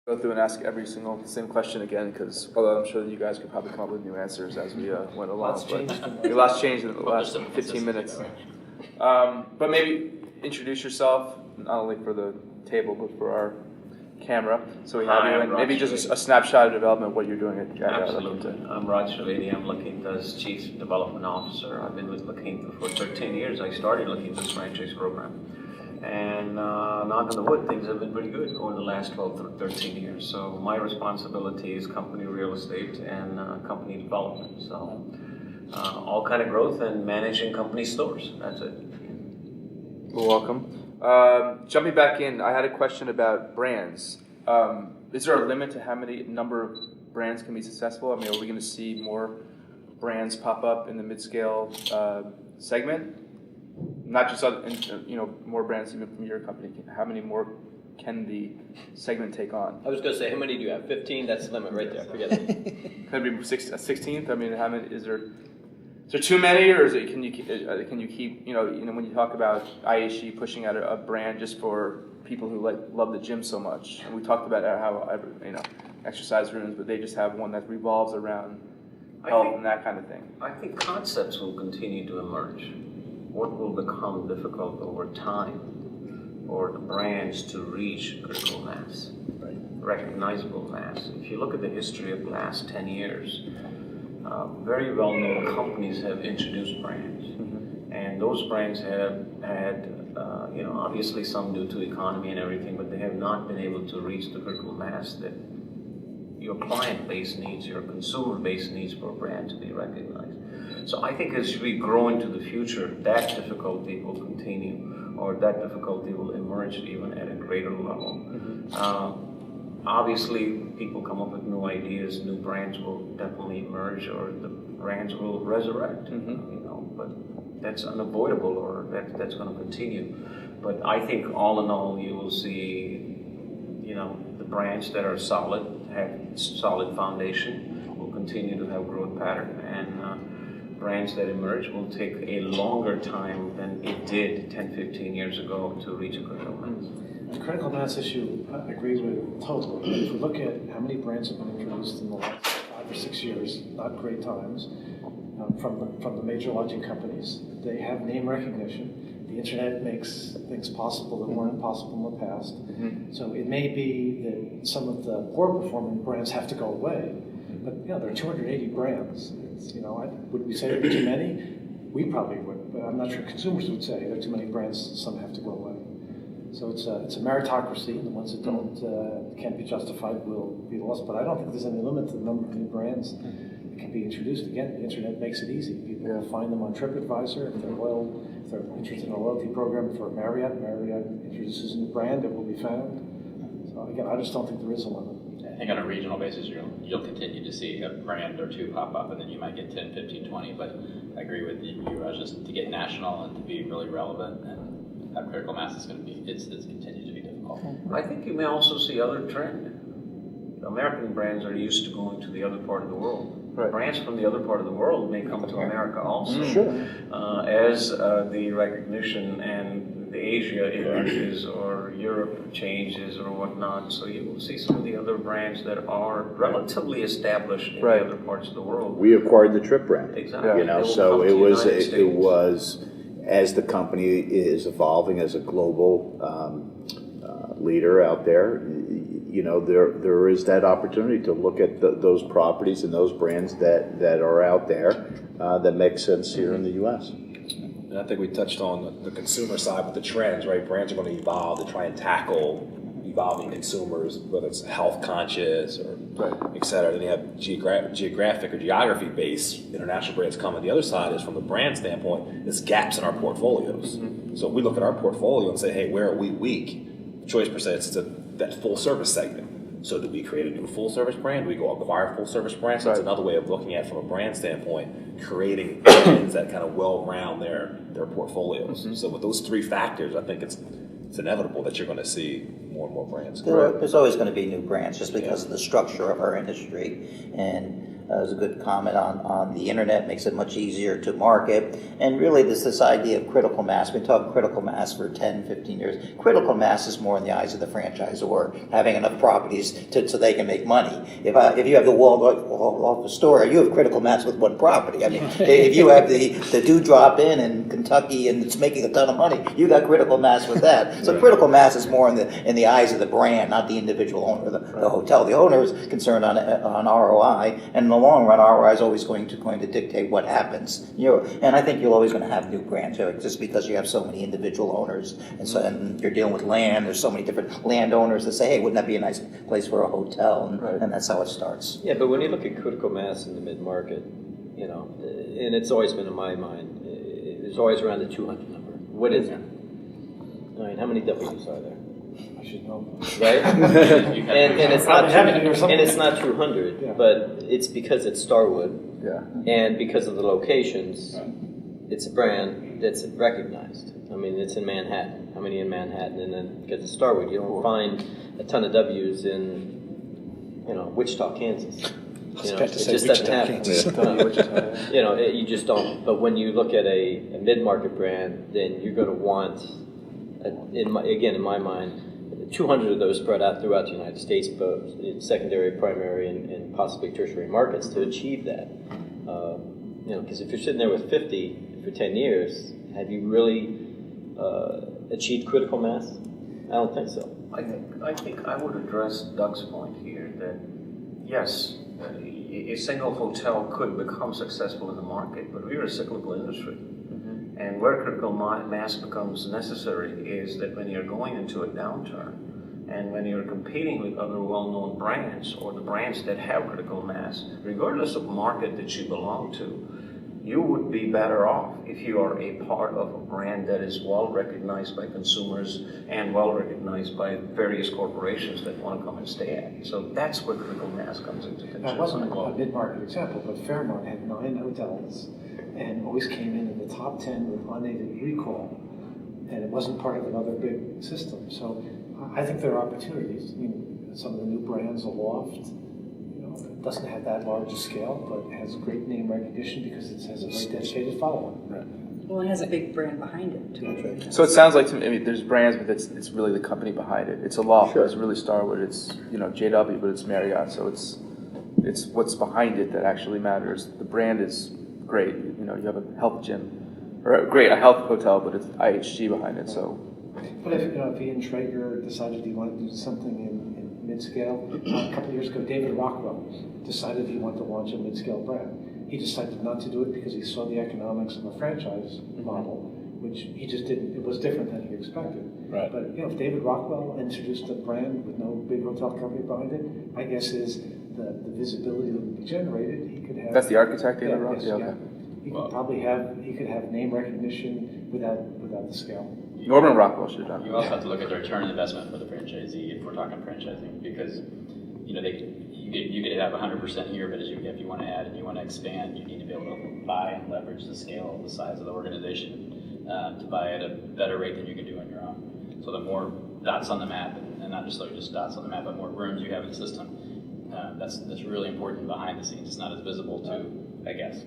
Go through and ask every single same question again, because although I'm sure that you guys could probably come up with new answers as we went along. Lots changed in the last 15 minutes. But maybe introduce yourself, not only for the table, but for our camera. So we have you, and maybe just a snapshot of development, what you're doing at La Quinta. I'm Raj Trivedi. I'm La Quinta's Chief Development Officer. I've been with La Quinta for 13 years. I started La Quinta's franchise program. And knock on the wood, things have been pretty good over the last 12 to 13 years. So my responsibility is company real estate and company development. So all kind of growth and managing company stores. That's it. Well, welcome. Jumping back in, I had a question about brands. Is there a limit to how many number of brands can be successful? I mean, are we going to see more brands pop up in the mid-scale segment? Not just more brands even from your company. How many more can the segment take on? I was going to say, how many do you have? 15? That's the limit right there. Forget it. Could it be a 16th? I mean, how many is there too many, or is it can you keep when you talk about IHG pushing out a brand just for people who love the gym so much, and we talked about how exercise rooms, but they just have one that revolves around health and that kind of thing. I think concepts will continue to emerge. What will become difficult over time for the brands to reach critical mass, recognizable mass. If you look at the history of the last 10 years, very well-known companies have introduced brands. Mm-hmm. And those brands have had, obviously some due to economy and everything, but they have not been able to reach the critical mass that your client base needs, your consumer base needs for a brand to be recognized. So I think as we grow into the future, that difficulty will continue, or that difficulty will emerge even at a greater level. Mm-hmm. Obviously, people come up with new ideas, new brands will definitely emerge, or the brands will resurrect. Mm-hmm. But that's unavoidable, or that's going to continue. But I think all in all, you will see, the brands that are solid, have solid foundation, will continue to have growth pattern, and brands that emerge will take a longer time than it did 10, 15 years ago to reach a critical mass. The critical mass issue, I agree with totally. If we look at how many brands have been introduced in the last 5 or 6 years, not great times, from the major lodging companies, they have name recognition. The internet makes things possible that weren't possible in the past. Mm-hmm. So it may be that some of the poor performing brands have to go away. But there are 280 brands. Would we say there are too many? We probably would, but I'm not sure consumers would say there are too many brands. Some have to go away. So it's a meritocracy, and the ones that can't be justified will be lost. But I don't think there's any limit to the number of new brands that can be introduced. Again, the internet makes it easy. People will find them on TripAdvisor. If they're interested in a loyalty program for Marriott introduces a new brand, it will be found. So again, I just don't think there is a limit. I think on a regional basis, you'll continue to see a brand or two pop up, and then you might get 10, 15, 20. But I agree with you, Raj, just to get national and to be really relevant and have critical mass is going to be, it's continued to be difficult. I think you may also see other trend. American brands are used to going to the other part of the world. Right. Brands from the other part of the world may come to America also. Sure. As the recognition and the Asia emerges or Europe changes or whatnot, so you will see some of the other brands that are relatively established in the other parts of the world. We acquired the Trip brand. Exactly. So it was as the company is evolving as a global leader out there. There is that opportunity to look at those properties and those brands that are out there that make sense here in the U.S. And I think we touched on the consumer side with the trends, right? Brands are going to evolve to try and tackle evolving consumers, whether it's health conscious or et cetera. Then you have geographic or geography-based international brands coming. The other side is, from the brand standpoint, there's gaps in our portfolios. Mm-hmm. So if we look at our portfolio and say, hey, where are we weak? The choice per se is that full-service segment. So do we create a new full-service brand? Do we go acquire full-service brands? So it's another way of looking at, from a brand standpoint, creating brands that kind of well-round their portfolios. Mm-hmm. So with those three factors, I think it's inevitable that you're going to see more and more brands. There's always going to be new brands just because of the structure of our industry. And was a good comment on the internet, makes it much easier to market. And really this idea of critical mass, we've been talking critical mass for 10, 15 years. Critical mass is more in the eyes of the franchisor, having enough properties so they can make money. If you have the walled off store, you have critical mass with one property. I mean, if you have the Dewdrop Inn in Kentucky and it's making a ton of money, you got critical mass with that. So critical mass is more in the eyes of the brand, not the individual owner of the hotel. The owner is concerned on ROI, and in the long run, ROI is always going to dictate what happens. And I think you're always going to have new brands, just because you have so many individual owners, and you're dealing with land. There's so many different landowners that say, "Hey, wouldn't that be a nice place for a hotel?" And that's how it starts. Yeah, but when you look at critical mass in the mid-market, and it's always been in my mind, it's always around the 200 number. What is it? I mean, how many W's are there? I should know. Right? and it's not and it's not 200, but it's because it's Starwood, and because of the locations, it's a brand that's recognized. I mean, it's in Manhattan. How many in Manhattan? And then because it's Starwood, you don't find a ton of W's in, Wichita, Kansas. It just doesn't happen. You just don't. But when you look at a mid-market brand, then you're going to want, in my mind, 200 of those spread out throughout the United States, both in secondary, primary, and possibly tertiary markets to achieve that. Because if you're sitting there with 50 for 10 years, have you really achieved critical mass? I don't think so. I think I would address Doug's point here that yes, a single hotel could become successful in the market, but we're a cyclical industry. And where critical mass becomes necessary is that when you're going into a downturn and when you're competing with other well-known brands or the brands that have critical mass, regardless of market that you belong to, you would be better off if you are a part of a brand that is well recognized by consumers and well recognized by various corporations that want to come and stay at. So that's where critical mass comes into consideration. That wasn't a mid-market example, but Fairmont had 9 hotels and always came in the top 10 with unaided recall, and it wasn't part of another big system. So I think there are opportunities. I mean, some of the new brands, Aloft, doesn't have that large a scale, but has great name recognition because it has a very dedicated following. Well, it has a big brand behind it, too. So it sounds like to me, there's brands, but it's really the company behind it. It's Aloft, it's really Starwood, it's JW, but it's Marriott. So it's what's behind it that actually matters. The brand is great. You have a health gym, or a health hotel, but it's IHG behind it. So, but if Ian Traeger decided he wanted to do something in Midscale, a couple of years ago, David Rockwell decided he wanted to launch a Midscale brand. He decided not to do it because he saw the economics of a franchise model, which he just didn't. It was different than he expected. Right. But if David Rockwell introduced a brand with no big hotel company behind it, my guess is the visibility that would be generated, he could have. That's the architect, David Rockwell. Yes, yeah. He could probably have name recognition without the scale. Norman Rockwell should have done. You also have to look at the return on investment for the franchisee if we're talking franchising, because you could have 100% here, but if you want to add and you want to expand, you need to be able to buy and leverage the scale, the size of the organization to buy at a better rate than you can do on your own. So the more dots on the map, and not just dots on the map, but more rooms you have in the system, that's really important behind the scenes. It's not as visible to, I guess.